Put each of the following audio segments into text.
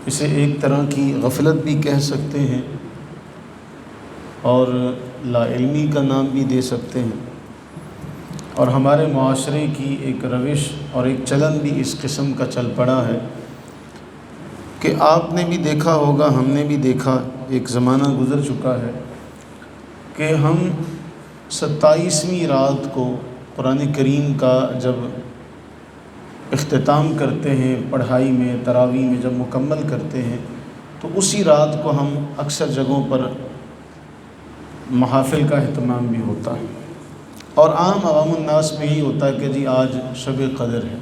اسے ایک طرح کی غفلت بھی کہہ سکتے ہیں اور لا علمی کا نام بھی دے سکتے ہیں، اور ہمارے معاشرے کی ایک روش اور ایک چلن بھی اس قسم کا چل پڑا ہے کہ آپ نے بھی دیکھا ہوگا، ہم نے بھی دیکھا، ایک زمانہ گزر چکا ہے کہ ہم 27ویں رات کو قرآن کریم کا جب اختتام کرتے ہیں، پڑھائی میں تراویح میں جب مکمل کرتے ہیں تو اسی رات کو ہم اکثر جگہوں پر محافل کا اہتمام بھی ہوتا ہے، اور عام عوام الناس میں یہی ہوتا ہے کہ جی آج شب قدر ہے۔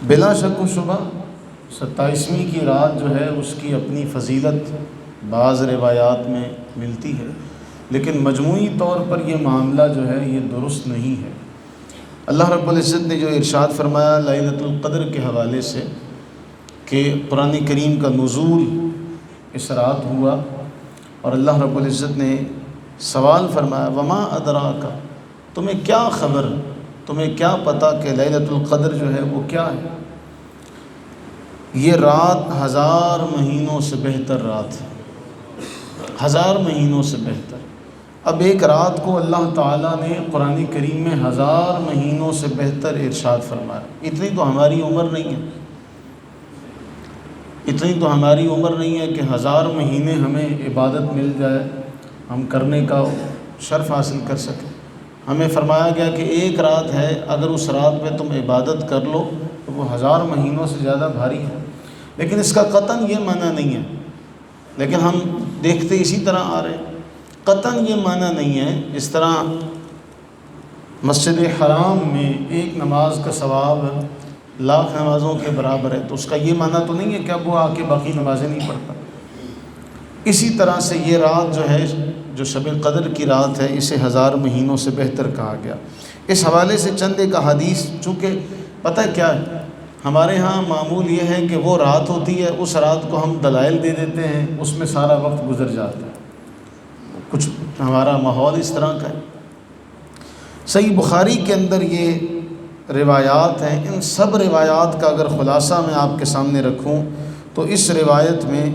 بلا شک و شبہ 27ویں کی رات جو ہے اس کی اپنی فضیلت بعض روایات میں ملتی ہے، لیکن مجموعی طور پر یہ معاملہ جو ہے یہ درست نہیں ہے۔ اللہ رب العزت نے جو ارشاد فرمایا لیلۃ القدر کے حوالے سے کہ قرآن کریم کا نزول اس رات ہوا، اور اللہ رب العزت نے سوال فرمایا وما ادراک، تمہیں کیا خبر، تمہیں کیا پتہ کہ لیلۃ القدر جو ہے وہ کیا ہے؟ یہ رات 1000 مہینوں سے بہتر رات ہے، 1000 مہینوں سے بہتر۔ اب ایک رات کو اللہ تعالیٰ نے قرآن کریم میں 1000 مہینوں سے بہتر ارشاد فرمایا۔ اتنی تو ہماری عمر نہیں ہے، اتنی تو ہماری عمر نہیں ہے کہ 1000 مہینے ہمیں عبادت مل جائے، ہم کرنے کا شرف حاصل کر سکیں۔ ہمیں فرمایا گیا کہ ایک رات ہے، اگر اس رات میں تم عبادت کر لو تو وہ 1000 مہینوں سے زیادہ بھاری ہے، لیکن اس کا قطعاً یہ معنی نہیں ہے، لیکن ہم دیکھتے اسی طرح آ رہے ہیں۔ قطعاً یہ معنی نہیں ہے، اس طرح مسجد حرام میں ایک نماز کا ثواب 1,00,000 نمازوں کے برابر ہے، تو اس کا یہ معنی تو نہیں ہے کہ اب وہ آ کے باقی نمازیں نہیں پڑھتا۔ اسی طرح سے یہ رات جو ہے، جو شب قدر کی رات ہے، اسے 1000 مہینوں سے بہتر کہا گیا۔ اس حوالے سے چند ایک احادیث، چونکہ پتہ کیا ہے، ہمارے ہاں معمول یہ ہے کہ وہ رات ہوتی ہے، اس رات کو ہم دلائل دے دیتے ہیں، اس میں سارا وقت گزر جاتا ہے، کچھ ہمارا ماحول اس طرح کا ہے۔ صحیح بخاری کے اندر یہ روایات ہیں، ان سب روایات کا اگر خلاصہ میں آپ کے سامنے رکھوں تو اس روایت میں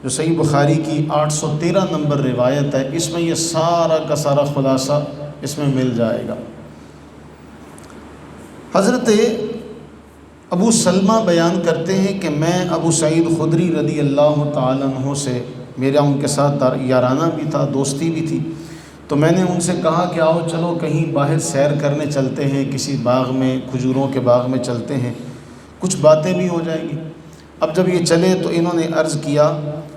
جو صحیح بخاری کی 813 نمبر روایت ہے، اس میں یہ سارا کا سارا خلاصہ اس میں مل جائے گا۔ حضرت ابو سلمہ بیان کرتے ہیں کہ میں ابو سعید خدری رضی اللہ تعالیٰ عنہ سے، میرا ان کے ساتھ یارانہ بھی تھا، دوستی بھی تھی، تو میں نے ان سے کہا کہ آؤ چلو کہیں باہر سیر کرنے چلتے ہیں، کسی باغ میں، کھجوروں کے باغ میں چلتے ہیں، کچھ باتیں بھی ہو جائیں گی۔ اب جب یہ چلے تو انہوں نے عرض کیا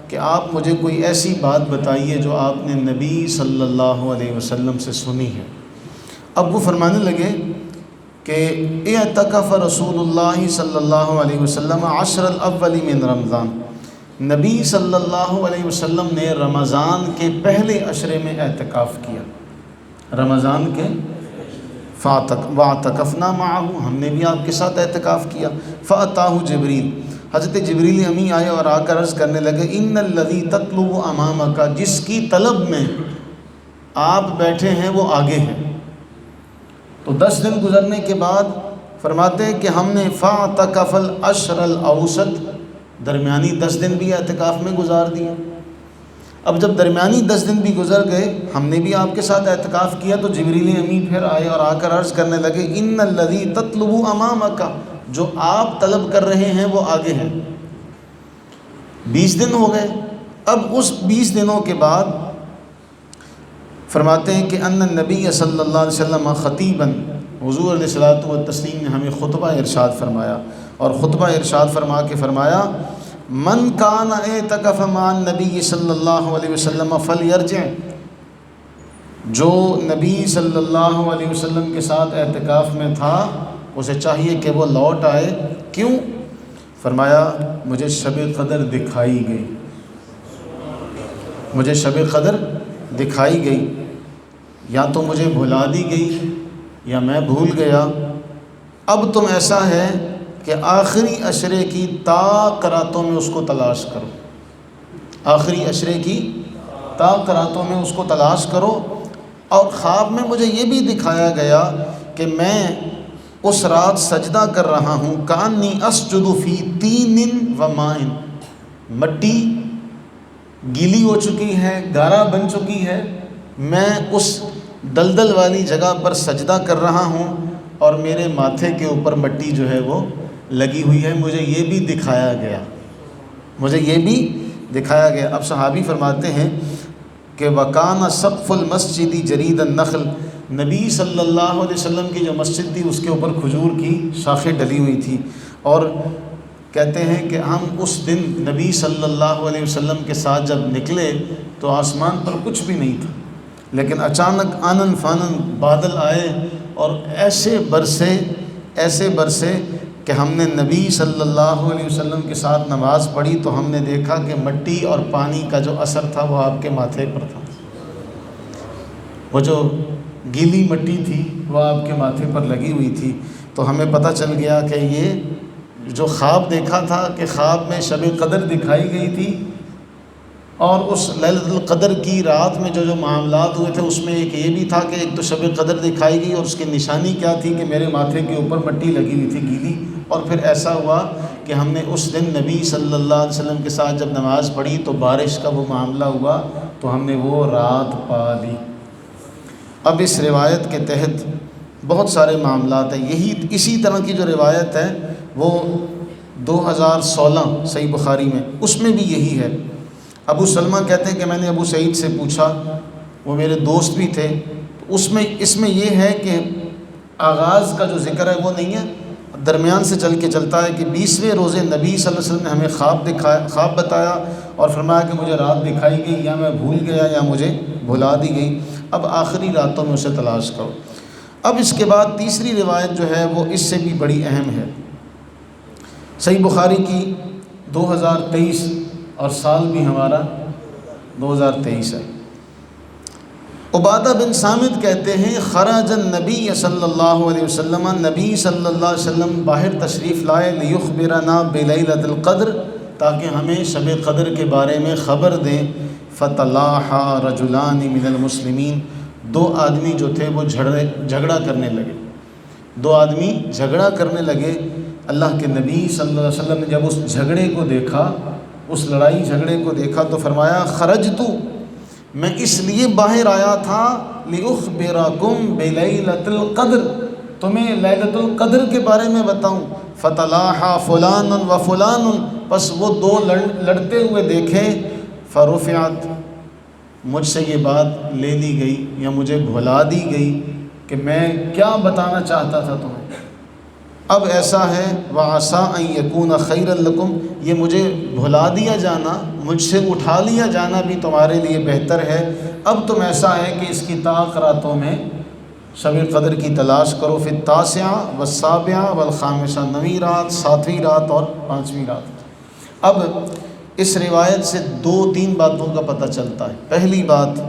کہ آپ مجھے کوئی ایسی بات بتائیے جو آپ نے نبی صلی اللہ علیہ وسلم سے سنی ہے۔ اب وہ فرمانے لگے کہ اعتکف رسول اللہ صلی اللہ علیہ وسلم 10 الاول من رمضان، نبی صلی اللہ علیہ وسلم نے رمضان کے پہلے عشرے میں اعتکاف کیا، رمضان کے واعتکفنا معه، ہم نے بھی آپ کے ساتھ اعتکاف کیا۔ فاتاہ جبریل، حضرت جبریل امی آئے اور آ کر عرض کرنے لگے ان الذی تطلب امامک، جس کی طلب میں آپ بیٹھے ہیں وہ آگے ہیں۔ تو 10 دن گزرنے کے بعد فرماتے ہیں کہ ہم نے فاعتکف العشر الاوسط، درمیانی 10 دن بھی اعتکاف میں گزار دیے۔ اب جب درمیانی 10 دن بھی گزر گئے، ہم نے بھی آپ کے ساتھ اعتکاف کیا، تو جبریل امی پھر آئے اور آ کر عرض کرنے لگے ان الذی تطلب امامک، جو آپ طلب کر رہے ہیں وہ آگے ہیں۔ 20 دن ہو گئے۔ اب اس 20 دنوں کے بعد فرماتے ہیں کہ ان النبی صلی اللہ علیہ وسلم خطیباً، حضور علیہ الصلوۃ والتسلیم نے ہمیں خطبہ ارشاد فرمایا، اور خطبہ ارشاد فرما کے فرمایا من کان اعتکف مع النبی صلی اللہ علیہ وسلم فلیرجع، جو نبی صلی اللہ علیہ وسلم کے ساتھ اعتکاف میں تھا اسے چاہیے کہ وہ لوٹ آئے۔ کیوں؟ فرمایا مجھے شب قدر دکھائی گئی، مجھے شب قدر دکھائی گئی، یا تو مجھے بھلا دی گئی یا میں بھول گیا۔ اب تم ایسا ہے کہ آخری عشرے کی طاق راتوں میں اس کو تلاش کرو، آخری عشرے کی طاق راتوں میں اس کو تلاش کرو۔ اور خواب میں مجھے یہ بھی دکھایا گیا کہ میں اس رات سجدہ کر رہا ہوں، کانی اسجد فی تین و ماء، مٹی گیلی ہو چکی ہے، گارا بن چکی ہے، میں اس دلدل والی جگہ پر سجدہ کر رہا ہوں اور میرے ماتھے کے اوپر مٹی جو ہے وہ لگی ہوئی ہے، مجھے یہ بھی دکھایا گیا، مجھے یہ بھی دکھایا گیا۔ اب صحابی فرماتے ہیں کہ وَكَانَ سَقْفُ الْمَسْجِدِ جَرِيدَ النَّخْلِ، نبی صلی اللہ علیہ وسلم کی جو مسجد تھی اس کے اوپر کھجور کی شاخیں ڈلی ہوئی تھی، اور کہتے ہیں کہ ہم اس دن نبی صلی اللہ علیہ وسلم کے ساتھ جب نکلے تو آسمان پر کچھ بھی نہیں تھا، لیکن اچانک آنن فانن بادل آئے اور ایسے برسے کہ ہم نے نبی صلی اللہ علیہ وسلم کے ساتھ نماز پڑھی تو ہم نے دیکھا کہ مٹی اور پانی کا جو اثر تھا وہ آپ کے ماتھے پر تھا، وہ جو گیلی مٹی تھی وہ آپ کے ماتھے پر لگی ہوئی تھی۔ تو ہمیں پتہ چل گیا کہ یہ جو خواب دیکھا تھا کہ خواب میں شب قدر دکھائی گئی تھی، اور اس لیلۃ القدر کی رات میں جو معاملات ہوئے تھے اس میں ایک یہ بھی تھا کہ ایک تو شب قدر دکھائی گئی اور اس کی نشانی کیا تھی کہ میرے ماتھے کے اوپر مٹی لگی ہوئی تھی گیلی، اور پھر ایسا ہوا کہ ہم نے اس دن نبی صلی اللہ علیہ وسلم کے ساتھ جب نماز پڑھی تو بارش کا وہ معاملہ ہوا تو ہم نے وہ رات پا لی۔ اب اس روایت کے تحت بہت سارے معاملات ہیں، اسی طرح کی جو روایت ہے وہ 2016 صحیح بخاری میں، اس میں بھی یہی ہے۔ ابو سلمہ کہتے ہیں کہ میں نے ابو سعید سے پوچھا، وہ میرے دوست بھی تھے، اس میں یہ ہے کہ آغاز کا جو ذکر ہے وہ نہیں ہے، درمیان سے چلتا ہے کہ 20ویں روزے نبی صلی اللہ علیہ وسلم نے ہمیں خواب بتایا اور فرمایا کہ مجھے رات دکھائی گئی، یا میں بھول گیا یا مجھے بھلا دی گئی، اب آخری راتوں میں اسے تلاش کرو۔ اب اس کے بعد تیسری روایت جو ہے وہ اس سے بھی بڑی اہم ہے، صحیح بخاری کی 2023 اور سال بھی ہمارا 2023 ہے۔ عبادہ بن صامت کہتے ہیں خرج النبی صلی اللہ علیہ وسلم، نبی صلی اللہ علیہ وسلم باہر تشریف لائے لیخبرنا بلیلۃ القدر، تاکہ ہمیں شب قدر کے بارے میں خبر دیں۔ فتلاحا رجلان من المسلمین، دو آدمی جو تھے وہ جھگڑا کرنے لگے۔ اللہ کے نبی صلی اللہ علیہ وسلم نے جب اس جھگڑے کو دیکھا، اس لڑائی جھگڑے کو دیکھا تو فرمایا خرجت، میں اس لیے باہر آیا تھا لأخبرکم بلیلۃ القدر، تمہیں لیلۃ القدر کے بارے میں بتاؤں۔ فتلاحا فلان و فلان، پس وہ دو لڑتے ہوئے دیکھے، فرفعت، مجھ سے یہ بات لے لی گئی یا مجھے بھلا دی گئی کہ میں کیا بتانا چاہتا تھا تمہیں، اب ایسا ہے وَعَسَىٰ أَن يَكُونَ خَيْرًا لَكُمْ، یہ مجھے بھلا دیا جانا، مجھ سے اٹھا لیا جانا بھی تمہارے لیے بہتر ہے۔ اب تم ایسا ہے کہ اس کی طاق راتوں میں شب قدر کی تلاش کرو، فی التاسعہ والسابعہ والخامسہ، 9ویں رات، 7ویں رات اور 5ویں رات۔ اب اس روایت سے 2-3 باتوں کا پتہ چلتا ہے۔ پہلی بات،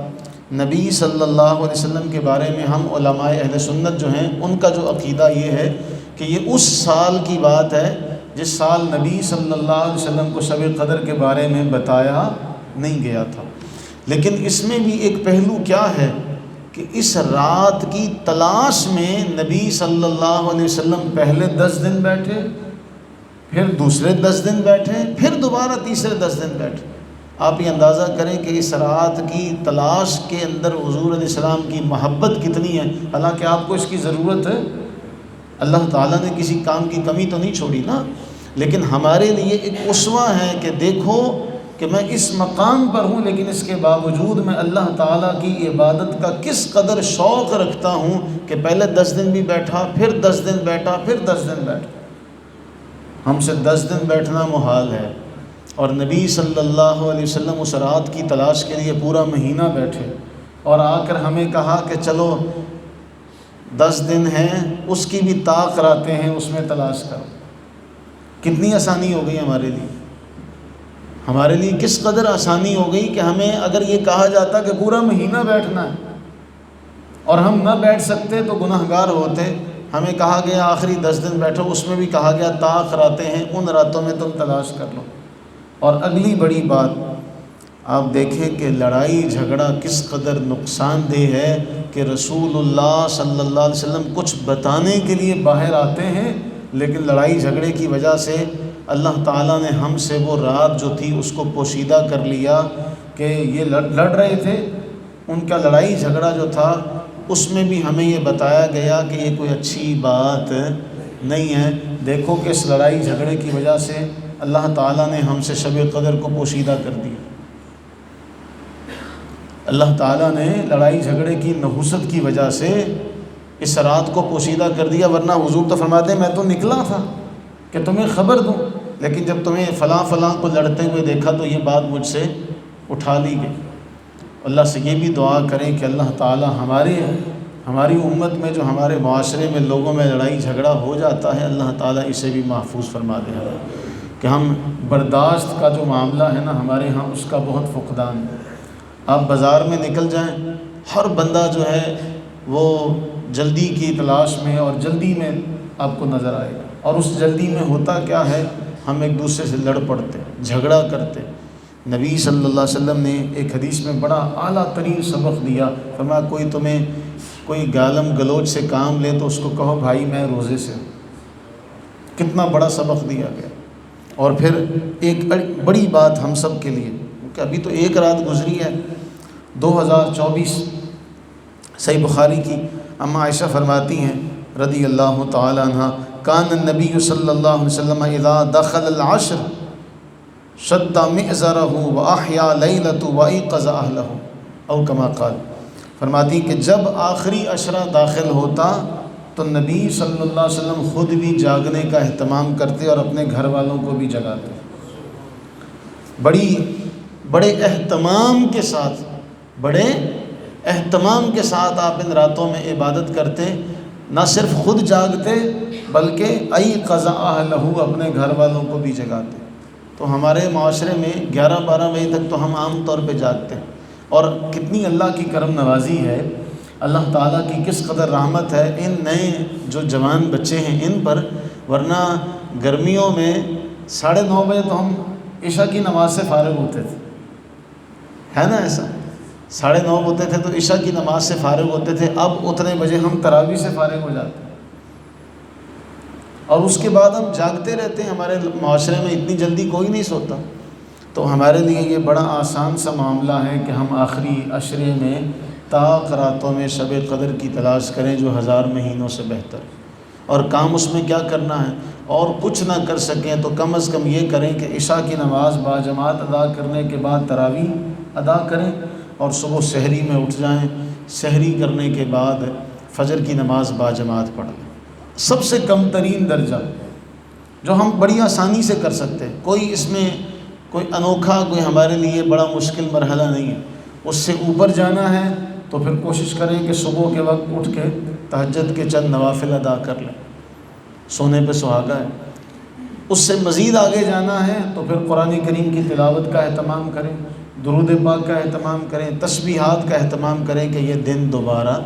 نبی صلی اللہ علیہ وسلم کے بارے میں ہم علماء اہل سنت جو ہیں ان کا جو عقیدہ یہ ہے کہ یہ اس سال کی بات ہے جس سال نبی صلی اللہ علیہ وسلم کو شب قدر کے بارے میں بتایا نہیں گیا تھا۔ لیکن اس میں بھی ایک پہلو کیا ہے کہ اس رات کی تلاش میں نبی صلی اللہ علیہ وسلم پہلے 10 دن بیٹھے، پھر دوسرے 10 دن بیٹھے، پھر دوبارہ تیسرے 10 دن بیٹھے۔ آپ یہ اندازہ کریں کہ اس رات کی تلاش کے اندر حضور علیہ السلام کی محبت کتنی ہے، حالانکہ آپ کو اس کی ضرورت ہے، اللہ تعالیٰ نے کسی کام کی کمی تو نہیں چھوڑی نا، لیکن ہمارے لیے ایک اسوہ ہے کہ دیکھو کہ میں اس مقام پر ہوں لیکن اس کے باوجود میں اللہ تعالیٰ کی عبادت کا کس قدر شوق رکھتا ہوں کہ پہلے 10 دن بھی بیٹھا، پھر 10 دن بیٹھا، پھر 10 دن بیٹھا۔ ہم سے 10 دن بیٹھنا محال ہے، اور نبی صلی اللہ علیہ وسلم اس رات کی تلاش کے لیے پورا مہینہ بیٹھے اور آ کر ہمیں کہا کہ چلو 10 دن ہیں اس کی بھی طاق راتیں ہیں، اس میں تلاش کرو۔ کتنی آسانی ہو گئی ہمارے لیے کس قدر آسانی ہو گئی کہ ہمیں اگر یہ کہا جاتا کہ پورا مہینہ بیٹھنا ہے اور ہم نہ بیٹھ سکتے تو گناہگار ہوتے، ہمیں کہا گیا آخری 10 دن بیٹھو، اس میں بھی کہا گیا طاق راتیں ہیں، ان راتوں میں تم تلاش کر لو۔ اور اگلی بڑی بات آپ دیکھیں کہ لڑائی جھگڑا کس قدر نقصان دہ ہے کہ رسول اللہ صلی اللہ علیہ وسلم کچھ بتانے کے لیے باہر آتے ہیں لیکن لڑائی جھگڑے کی وجہ سے اللہ تعالیٰ نے ہم سے وہ رات جو تھی اس کو پوشیدہ کر لیا کہ یہ لڑ رہے تھے، ان کا لڑائی جھگڑا جو تھا اس میں بھی ہمیں یہ بتایا گیا کہ یہ کوئی اچھی بات نہیں ہے۔ دیکھو کہ اس لڑائی جھگڑے کی وجہ سے اللہ تعالیٰ نے ہم سے شب قدر کو پوشیدہ کر دیا۔ اللہ تعالیٰ نے لڑائی جھگڑے کی نحوست کی وجہ سے اس رات کو پوشیدہ کر دیا، ورنہ حضور تو فرماتے ہیں میں تو نکلا تھا کہ تمہیں خبر دوں، لیکن جب تمہیں فلاں کو لڑتے ہوئے دیکھا تو یہ بات مجھ سے اٹھا لی گئی۔ اللہ سے یہ بھی دعا کریں کہ اللہ تعالیٰ ہماری امت میں جو ہمارے معاشرے میں لوگوں میں لڑائی جھگڑا ہو جاتا ہے، اللہ تعالیٰ اسے بھی محفوظ فرما دے کہ ہم برداشت کا جو معاملہ ہے نا ہمارے ہاں اس کا بہت فقدان ہے۔ آپ بازار میں نکل جائیں، ہر بندہ جو ہے وہ جلدی کی تلاش میں اور جلدی میں آپ کو نظر آئے گا، اور اس جلدی میں ہوتا کیا ہے، ہم ایک دوسرے سے لڑ پڑتے، جھگڑا کرتے۔ نبی صلی اللہ علیہ وسلم نے ایک حدیث میں بڑا اعلیٰ ترین سبق دیا، فرمایا کوئی گالم گلوچ سے کام لے تو اس کو کہو بھائی میں روزے سے ہوں۔ کتنا بڑا سبق دیا گیا۔ اور پھر ایک بڑی بات ہم سب کے لیے کہ ابھی تو ایک رات گزری ہے 2024، صحیح بخاری کی اماں عائشہ فرماتی ہیں رضی اللہ تعالی عنہ، کان النبی صلی اللہ علیہ وسلم اذا دخل العشر شد مئزرہ واحیا لیلۃ وایقظ اہلہ او کما قال۔ فرماتی کہ جب آخری عشرہ داخل ہوتا تو نبی صلی اللہ علیہ وسلم خود بھی جاگنے کا اہتمام کرتے اور اپنے گھر والوں کو بھی جگاتے۔ بڑے اہتمام کے ساتھ آپ ان راتوں میں عبادت کرتے، نہ صرف خود جاگتے بلکہ ایقظ اہلہ اپنے گھر والوں کو بھی جگاتے۔ تو ہمارے معاشرے میں 11-12 بجے تک تو ہم عام طور پہ جاگتے ہیں، اور کتنی اللہ کی کرم نوازی ہے، اللہ تعالیٰ کی کس قدر رحمت ہے ان نئے جو جوان بچے ہیں ان پر، ورنہ گرمیوں میں 9:30 بجے تو ہم عشاء کی نماز سے فارغ ہوتے تھے، ہے نا ایسا؟ 9:30 ہوتے تھے تو عشاء کی نماز سے فارغ ہوتے تھے، اب اتنے بجے ہم تراویح سے فارغ ہو جاتے ہیں، اور اس کے بعد ہم جاگتے رہتے ہیں۔ ہمارے معاشرے میں اتنی جلدی کوئی نہیں سوتا، تو ہمارے لیے یہ بڑا آسان سا معاملہ ہے کہ ہم آخری عشرے میں طاق راتوں میں شب قدر کی تلاش کریں جو 1000 مہینوں سے بہتر، اور کام اس میں کیا کرنا ہے، اور کچھ نہ کر سکیں تو کم از کم یہ کریں کہ عشاء کی نماز باجماعت ادا کرنے کے بعد تراویح ادا کریں، اور صبح سحری میں اٹھ جائیں، سحری کرنے کے بعد فجر کی نماز باجماعت پڑھ لیں۔ سب سے کم ترین درجہ جو ہم بڑی آسانی سے کر سکتے ہیں، کوئی اس میں کوئی انوکھا، کوئی ہمارے لیے بڑا مشکل مرحلہ نہیں ہے۔ اس سے اوپر جانا ہے تو پھر کوشش کریں کہ صبح کے وقت اٹھ کے تہجد کے چند نوافل ادا کر لیں، سونے پہ سہاگا ہے۔ اس سے مزید آگے جانا ہے تو پھر قرآن کریم کی تلاوت کا اہتمام کریں، درود پاک کا اہتمام کریں، تسبیحات کا اہتمام کریں کہ یہ دن دوبارہ،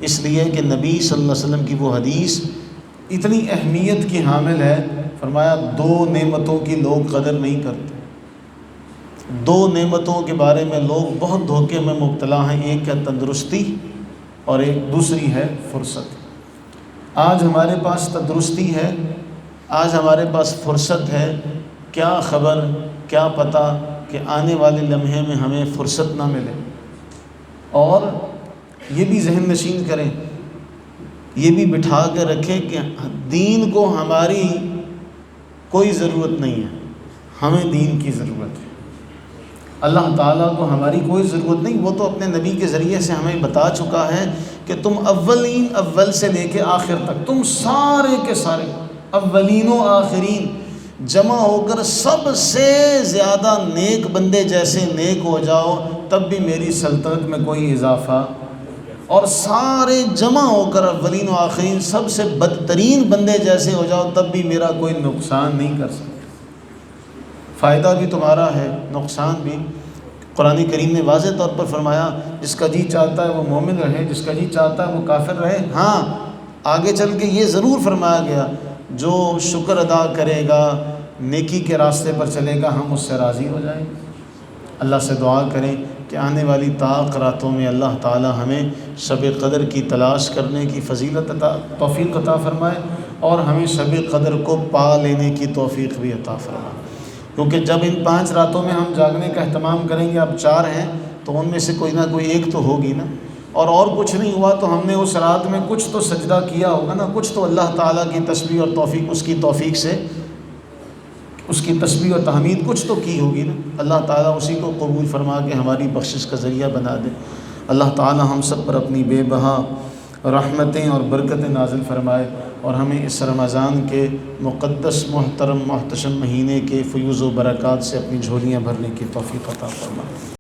اس لیے کہ نبی صلی اللہ علیہ وسلم کی وہ حدیث اتنی اہمیت کی حامل ہے، فرمایا 2 نعمتوں کی لوگ قدر نہیں کرتے، 2 نعمتوں کے بارے میں لوگ بہت دھوکے میں مبتلا ہیں، ایک ہے تندرستی اور ایک دوسری ہے فرصت۔ آج ہمارے پاس تندرستی ہے، آج ہمارے پاس فرصت ہے، کیا خبر، کیا پتہ کہ آنے والے لمحے میں ہمیں فرصت نہ ملے۔ اور یہ بھی ذہن نشین کریں، یہ بھی بٹھا کے رکھیں کہ دین کو ہماری کوئی ضرورت نہیں ہے، ہمیں دین کی ضرورت ہے۔ اللہ تعالیٰ کو ہماری کوئی ضرورت نہیں، وہ تو اپنے نبی کے ذریعے سے ہمیں بتا چکا ہے کہ تم اول سے لے کے آخر تک، تم سارے کے سارے اولین و آخرین جمع ہو کر سب سے زیادہ نیک بندے جیسے نیک ہو جاؤ تب بھی میری سلطنت میں کوئی اضافہ، اور سارے جمع ہو کر اولین و آخرین سب سے بدترین بندے جیسے ہو جاؤ تب بھی میرا کوئی نقصان نہیں کر سکتے۔ فائدہ بھی تمہارا ہے، نقصان بھی۔ قرآن کریم نے واضح طور پر فرمایا جس کا جی چاہتا ہے وہ مومن رہے، جس کا جی چاہتا ہے وہ کافر رہے۔ ہاں آگے چل کے یہ ضرور فرمایا گیا جو شکر ادا کرے گا، نیکی کے راستے پر چلے گا، ہم اس سے راضی ہو جائیں گے۔ اللہ سے دعا کریں کہ آنے والی طاق راتوں میں اللہ تعالی ہمیں شب قدر کی تلاش کرنے کی فضیلت توفیق عطا فرمائے، اور ہمیں شب قدر کو پا لینے کی توفیق بھی عطا فرما، کیونکہ جب ان 5 راتوں میں ہم جاگنے کا اہتمام کریں گے، اب 4 ہیں تو ان میں سے کوئی نہ کوئی ایک تو ہوگی نا، اور کچھ نہیں ہوا تو ہم نے اس رات میں کچھ تو سجدہ کیا ہوگا نا، کچھ تو اللہ تعالیٰ کی تسبیح اور توفیق، اس کی توفیق سے اس کی تسبیح اور تحمید کچھ تو کی ہوگی نا۔ اللہ تعالیٰ اسی کو قبول فرما کے ہماری بخشش کا ذریعہ بنا دے۔ اللہ تعالیٰ ہم سب پر اپنی بے بہا رحمتیں اور برکتیں نازل فرمائے، اور ہمیں اس رمضان کے مقدس محترم محتشم مہینے کے فیوز و برکات سے اپنی جھولیاں بھرنے کی توفیق عطا فرمائے۔